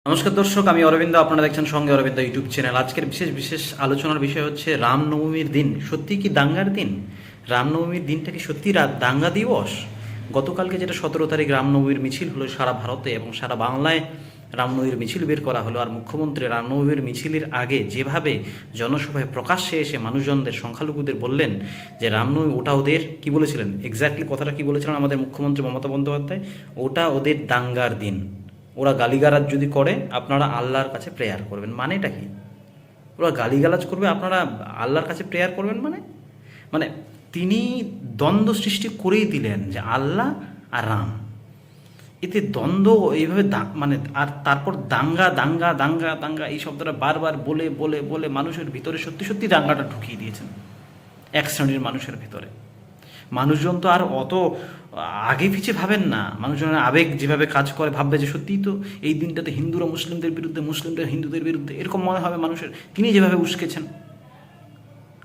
নমস্কার দর্শক, আমি অরবিন্দ। আপনারা দেখছেন সঙ্গে অরবিন্দ ইউটিউব চ্যানেল। আজকের বিশেষ আলোচনার বিষয় হচ্ছে রামনবমীর দিন সত্যি কি দাঙ্গার দিন? রামনবমীর দিনটা কি সত্যি দাঙ্গা দিবস? গতকালকে যেটা 17 তারিখ রামনবমীর মিছিল হলো সারা ভারতে এবং সারা বাংলায় রামনবমীর মিছিল বের করা হলো। আর মুখ্যমন্ত্রী রামনবমীর মিছিলের আগে যেভাবে জনসভায় প্রকাশ্যে এসে মানুষজনদের, সংখ্যালঘুদের বললেন যে রামনবমী ওটা ওদের, কি বলেছিলেন এক্স্যাক্টলি কথাটা কি বলেছিলেন আমাদের মুখ্যমন্ত্রী মমতা বন্দ্যোপাধ্যায়? ওটা ওদের দাঙ্গার দিন। ওরা গালিগালাজ যদি করে আপনারা আল্লাহর কাছে প্রেয়ার করবেন, মানেটা কি? ওরা গালিগালাজ করবে, আপনারা আল্লাহর কাছে প্রেয়ার করবেন মানে মানে তিনি দ্বন্দ্ব সৃষ্টি করেই দিলেন যে আল্লাহ আর রাম, এতে দ্বন্দ্ব এইভাবে মানে আর তারপর দাঙ্গা দাঙ্গা দাঙ্গা দাঙ্গা এই শব্দটা বারবার বলে বলে বলে মানুষের ভিতরে সত্যি সত্যি দাঙ্গাটা ঢুকিয়ে দিয়েছেন এক শ্রেণীর মানুষের ভিতরে। মানুষজন তো আর অত আগে পিছিয়ে ভাবেন না। মানুষজনের আবেগ যেভাবে কাজ করে ভাববে যে সত্যিই তো এই দিনটাতে হিন্দুরা মুসলিমদের বিরুদ্ধে, মুসলিমরা হিন্দুদের বিরুদ্ধে, এরকম মনে হবে মানুষের। তিনি যেভাবে উস্কেছেন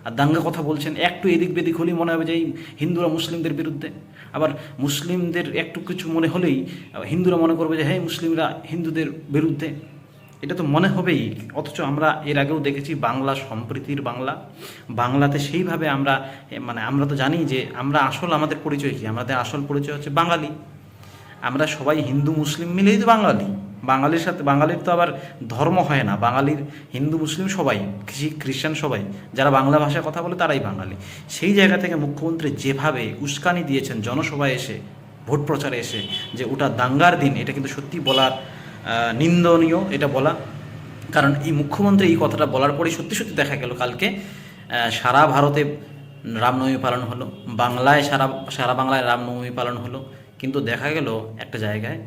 আর দাঙ্গা কথা বলছেন, একটু এদিক বেদিক হলেই মনে হবে যে এই হিন্দুরা মুসলিমদের বিরুদ্ধে। আবার মুসলিমদের একটু কিছু মনে হলেই হিন্দুরা মনে করবে যে হ্যাঁ মুসলিমরা হিন্দুদের বিরুদ্ধে। এটা তো মনে হবেই। অথচ আমরা এর আগেও দেখেছি বাংলা সম্প্রীতির বাংলা, বাংলাতে সেইভাবে আমরা আমরা তো জানি যে আমাদের পরিচয় কী? আমাদের আসল পরিচয় হচ্ছে বাঙালি। আমরা সবাই হিন্দু মুসলিম মিলেই তো বাঙালি। বাঙালির তো আবার ধর্ম হয় না। বাঙালির হিন্দু মুসলিম সবাই, খ্রিস্টান সবাই, যারা বাংলা ভাষায় কথা বলে তারাই বাঙালি। সেই জায়গা থেকে মুখ্যমন্ত্রী যেভাবে উস্কানি দিয়েছেন জনসভায় এসে, ভোট প্রচারে এসে, যে ওটা দাঙ্গার দিন, এটা কিন্তু সত্যি বলার নিন্দনীয় এটা বলা। কারণ এই মুখ্যমন্ত্রী এই কথাটা বলার পরেই সত্যি সত্যি দেখা গেল কালকে সারা ভারতে রামনবমী পালন হলো, বাংলায় সারা বাংলায় রামনবমী পালন হলো। কিন্তু দেখা গেল একটা জায়গায়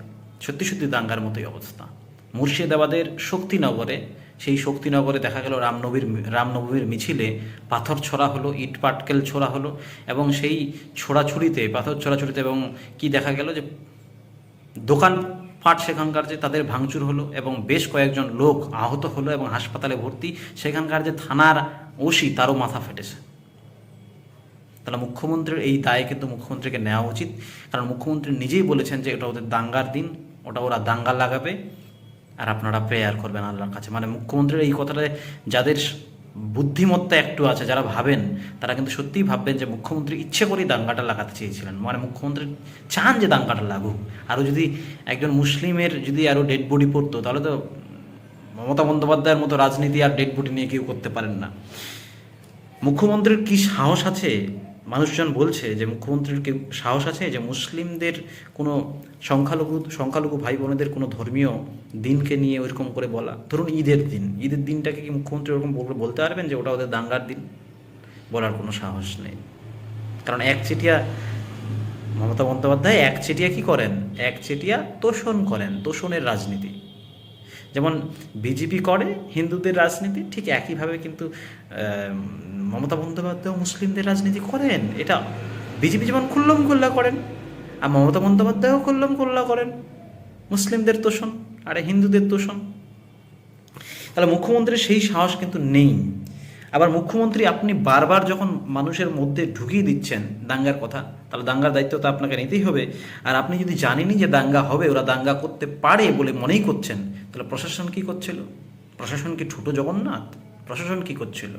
সত্যি সত্যি দাঙ্গার মতোই অবস্থা। মুর্শিদাবাদের শক্তিনগরে, সেই শক্তিনগরে দেখা গেল রামনবমীর মিছিলে পাথর ছোড়া হলো, ইট পাটকেল ছোড়া হলো এবং সেই ছোড়াছুরিতে, পাথর ছোড়াছুরিতে এবং কি দেখা গেল যে দোকানপাট সেখানকার যে তাদের ভাঙচুর হলো এবং বেশ কয়েকজন লোক আহত হলো এবং হাসপাতালে ভর্তি। সেখানকার যে থানার ওসি, তারও মাথা ফেটেছে। তাহলে মুখ্যমন্ত্রীর এই দায় কিন্তু মুখ্যমন্ত্রীকে নেওয়া উচিত। কারণ মুখ্যমন্ত্রী নিজেই বলেছেন যে এটা ওদের দাঙ্গার দিন, ওটা ওরা দাঙ্গা লাগাবে আর আপনারা প্রেয়ার করবেন আল্লাহর কাছে। মানে মুখ্যমন্ত্রীর এই কথাটা যাদের বুদ্ধিমত্তা একটু আছে, যারা ভাবেন, তারা কিন্তু সত্যিই ভাববেন যে মুখ্যমন্ত্রী ইচ্ছে করেই দাঙ্গাটা লাগাতে চেয়েছিলেন। মানে মুখ্যমন্ত্রী চান যে দাঙ্গাটা লাগুক। আরও যদি একজন মুসলিমের যদি আরও ডেড বডি পড়তো, তাহলে তো মমতা বন্দ্যোপাধ্যায়ের মতো রাজনীতি আর ডেড বডি নিয়ে কেউ করতে পারেন না। মুখ্যমন্ত্রীর কি সাহস আছে? মানুষজন বলছে যে মুখ্যমন্ত্রীর কি সাহস আছে যে মুসলিমদের কোনো সংখ্যালঘু ভাই বোনেদের কোনো ধর্মীয় দিনকে নিয়ে ওইরকম করে বলা? ধরুন ঈদের দিনটাকে কি মুখ্যমন্ত্রী ওরকম বলতে পারবেন যে ওটা ওদের দাঙ্গার দিন? বলার কোনো সাহস নেই। কারণ একচেটিয়া মমতা বন্দ্যোপাধ্যায় একচেটিয়া কি করেন? একচেটিয়া তোষণ করেন, তোষণের রাজনীতি। যেমন বিজেপি করে হিন্দুদের রাজনীতি, ঠিক একইভাবে কিন্তু মমতা বন্দ্যোপাধ্যায় মুসলিমদের রাজনীতি করেন। এটা বিজেপি যেমন খুল্লম খুল্লা করেন, আর মমতা বন্দ্যোপাধ্যায়ও খুল্লম খুল্লা করেন মুসলিমদের তোষণ আর হিন্দুদের তোষণ। তাহলে মুখ্যমন্ত্রীর সেই সাহস কিন্তু নেই। আবার মুখ্যমন্ত্রী আপনি বারবার যখন মানুষের মধ্যে ঢুকিয়ে দিচ্ছেন দাঙ্গার কথা, তাহলে দাঙ্গার দায়িত্ব তো আপনাকে নিতেই হবে। আর আপনি যদি জানেনই যে দাঙ্গা হবে, ওরা দাঙ্গা করতে পারে বলে মনেই করছেন, তাহলে প্রশাসন কি করছিল? প্রশাসন কি ছোটো জগন্নাথ? প্রশাসন কি করছিল?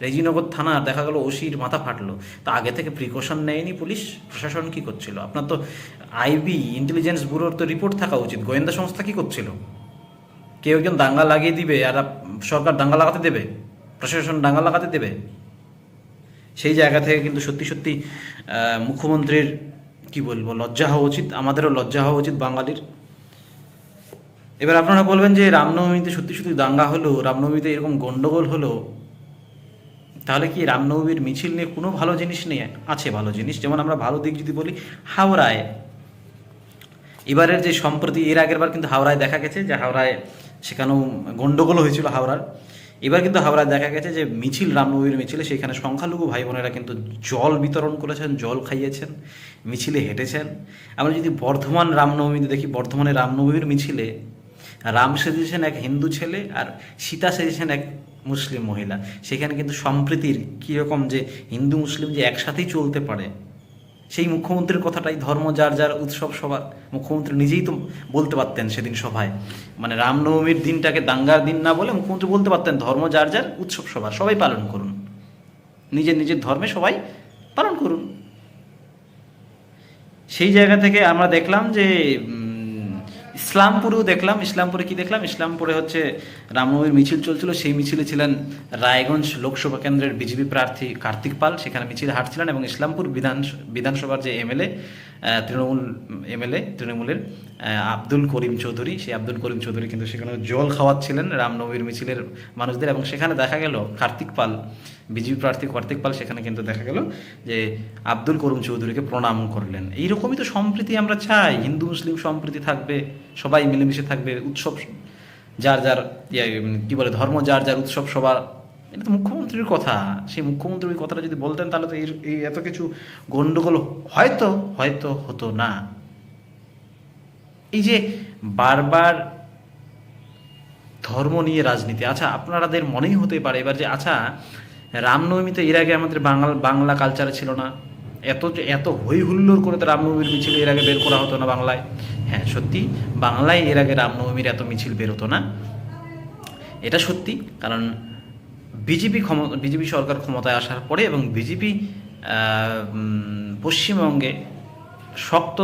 রেজিনগর থানা দেখা গেল ওসির মাথা ফাটলো, তা আগে থেকে প্রিকশন নেয়নি পুলিশ? প্রশাসন কি করছিল? আপনার তো আইবি, ইন্টেলিজেন্স ব্যুরোর তো রিপোর্ট থাকা উচিত। গোয়েন্দা সংস্থা কি করছিল? কেউ একজন দাঙ্গা লাগিয়ে দিবে আর সরকার দাঙ্গা লাগাতে দেবে? প্রশাসন দাঙ্গা লাগাতে দেবে? সেই জায়গা থেকে কিন্তু সত্যি সত্যি মুখ্যমন্ত্রীর কি বলবো, লজ্জা হওয়া উচিত। আমাদেরও লজ্জা হওয়া উচিত বাঙালির। এবার আপনারা বলবেন যে রামনবমীতে সত্যি সত্যি দাঙ্গা হলো, রামনবমীতে এরকম গণ্ডগোল হলো, তাহলে কি রামনবমীর মিছিল নিয়ে কোনো ভালো জিনিস নেই? আছে ভালো জিনিস। যেমন আমরা ভালো দিক যদি বলি, হাওড়ায় এবারের যে সম্প্রতি, এর আগের বার কিন্তু হাওড়ায় দেখা গেছে যে হাওড়ায় সেখানেও গণ্ডগোল হয়েছিল হাওড়ার। এবার কিন্তু হাওড়ায় দেখা গেছে যে মিছিল, রামনবমীর মিছিলে সেখানে সংখ্যালঘু ভাই বোনেরা কিন্তু জল বিতরণ করেছেন, জল খাইয়েছেন, মিছিলে হেঁটেছেন। আমরা যদি বর্ধমান রামনবমীতে দেখি, বর্ধমানে রামনবমীর মিছিলে রাম সেজেছেন এক হিন্দু ছেলে আর সীতা সেজেছেন এক মুসলিম মহিলা। সেখানে কিন্তু সম্প্রীতির কীরকম, যে হিন্দু মুসলিম যে একসাথেই চলতে পারে, সেই মুখ্যমন্ত্রীর কথাটাই, ধর্ম যার যার উৎসব সবার। মুখ্যমন্ত্রী নিজেই তো বলতে পারতেন সেদিন সভায়, মানে রামনবমীর দিনটাকে দাঙ্গার দিন না বলে মুখ্যমন্ত্রী বলতে পারতেন ধর্ম যার যার উৎসব সবার, সবাই পালন করুন, নিজের নিজের ধর্মে সবাই পালন করুন। সেই জায়গা থেকে আমরা দেখলাম যে ইসলামপুরেও দেখলাম, ইসলামপুরে কি দেখলাম, ইসলামপুরে হচ্ছে রামনবমীর মিছিল চলছিল, সেই মিছিলে ছিলেন রায়গঞ্জ লোকসভা কেন্দ্রের বিজেপি প্রার্থী কার্তিক পাল, সেখানে মিছিল হাঁটছিলেন। এবং ইসলামপুর বিধানসভার যে এমএলএ, তৃণমূল এমএলএ, তৃণমূলের আব্দুল করিম চৌধুরী, সেই আব্দুল করিম চৌধুরী কিন্তু সেখানে জল খাওয়াচ্ছিলেন রামনবমীর মিছিলের মানুষদের। এবং সেখানে দেখা গেল কার্তিক পাল, বিজেপি প্রার্থী কার্তিক পাল, সেখানে কিন্তু দেখা গেল যে আব্দুল করিম চৌধুরীকে প্রণাম করলেন। এইরকমই তো সম্প্রীতি আমরা চাই, হিন্দু মুসলিম সম্প্রীতি থাকবে, সবাই মিলেমিশে থাকবে, উৎসব যার যার কি বলে ধর্ম যার যার উৎসব সবার। এটা তো মুখ্যমন্ত্রীর কথা, সেই মুখ্যমন্ত্রী ওই কথাটা যদি বলতেন তাহলে তো এই এত কিছু গণ্ডগোল হয়তো হয়তো হতো না। এই যে বারবার ধর্ম নিয়ে রাজনীতি, আচ্ছা আপনাদের মনেই হতে পারে এবার যে আচ্ছা রামনবমীতে এর আগে আমাদের বাংলা কালচারে ছিল না, এত হই হুল্লোড় করে তো রামনবমীর মিছিল এর আগে বের করা হতো না বাংলায়। হ্যাঁ সত্যি, বাংলায় এর আগে রামনবমীর এত মিছিল বের হতো না, এটা সত্যি। কারণ বিজেপি সরকার ক্ষমতায় আসার পরে এবং বিজেপি পশ্চিমবঙ্গে শক্ত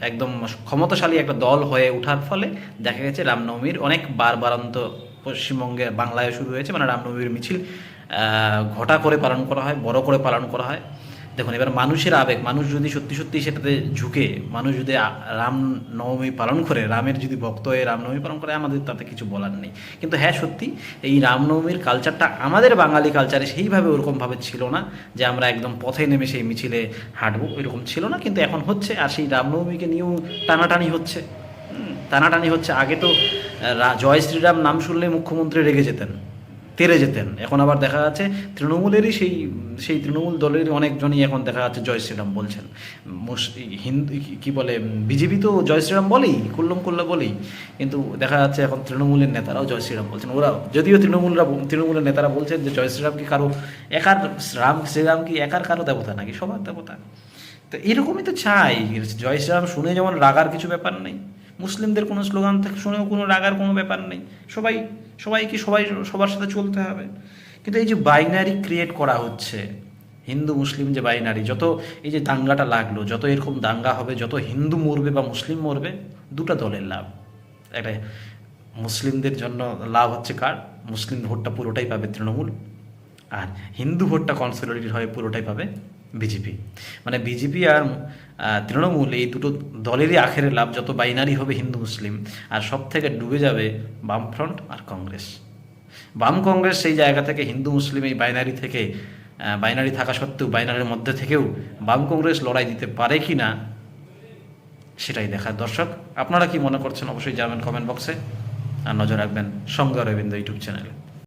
একদম ক্ষমতাশালী একটা দল হয়ে ওঠার ফলে দেখা গেছে রামনবমীর অনেক বারবারন্ত পশ্চিমবঙ্গে বাংলায় শুরু হয়েছে, মানে রামনবমীর মিছিল ঘটা করে পালন করা হয়, বড় করে পালন করা হয়। দেখুন এবার মানুষের আবেগ, মানুষ যদি সত্যি সত্যি সেটাতে ঝুঁকে, মানুষ যদি রামনবমী পালন করে, রামের যদি ভক্ত হয়ে রামনবমী পালন করে, আমাদের তাতে কিছু বলার নেই। কিন্তু হ্যাঁ সত্যি এই রামনবমীর কালচারটা আমাদের বাঙালি কালচারে সেইভাবে ওরকমভাবে ছিল না যে আমরা একদম পথে নেমে সেই মিছিলে হাঁটবো, ওইরকম ছিল না। কিন্তু এখন হচ্ছে, আর সেই রামনবমীকে নিয়েও টানাটানি হচ্ছে, টানাটানি হচ্ছে। আগে তো জয় শ্রীরাম নাম শুনলে মুখ্যমন্ত্রী রেগে যেতেন, তেড়ে যেতেন। এখন আবার দেখা যাচ্ছে তৃণমূলেরই সেই তৃণমূল দলের অনেকজনই এখন দেখা যাচ্ছে জয় শ্রীরাম বলছেন। হিন্দু কি বলে, বিজেপি তো জয় শ্রীরাম বলেই, কুল্লা বলেই, কিন্তু দেখা যাচ্ছে এখন তৃণমূলের নেতারাও জয় শ্রীরাম বলছেন। ওরা যদিও তৃণমূলের নেতারা বলছেন যে জয় শ্রীরাম কি কারো একার, শ্রীরাম কি একার কারো দেবতা নাকি, সবার দেবতা। তো এরকমই তো চাই, জয় শ্রীরাম শুনে যেমন রাগার কিছু ব্যাপার নেই, মুসলিমদের কোনো স্লোগান থেকে শুনেও কোনো রাগার কোনো ব্যাপার নেই, সবাই সবার সাথে চলতে হবে। কিন্তু এই যে বাইনারি ক্রিয়েট করা হচ্ছে, হিন্দু মুসলিম যে বাইনারি, যত এই যে দাঙ্গাটা লাগলো, যত এরকম দাঙ্গা হবে, যত হিন্দু মরবে বা মুসলিম মরবে, দুটো দলের লাভ। একটা মুসলিমদের জন্য লাভ হচ্ছে কার, মুসলিম ভোটটা পুরোটাই পাবে তৃণমূল, আর হিন্দু ভোটটা কনসলিডেটেড হয়ে পুরোটাই পাবে বিজেপি। মানে বিজেপি আর তৃণমূল এই দুটো দলেরই আখেরে লাভ, যত বাইনারি হবে হিন্দু মুসলিম। আর সব থেকে ডুবে যাবে বামফ্রন্ট আর কংগ্রেস। বাম কংগ্রেস সেই জায়গা থেকে হিন্দু মুসলিম এই বাইনারি থেকে, বাইনারি থাকা সত্ত্বেও বাইনারির মধ্যে থেকেও বাম কংগ্রেস লড়াই দিতে পারে কি না সেটাই দেখার। দর্শক আপনারা কি মনে করছেন অবশ্যই জানাবেন কমেন্ট বক্সে, আর নজর রাখবেন সঙ্গে অরবিন্দ ইউটিউব চ্যানেলে।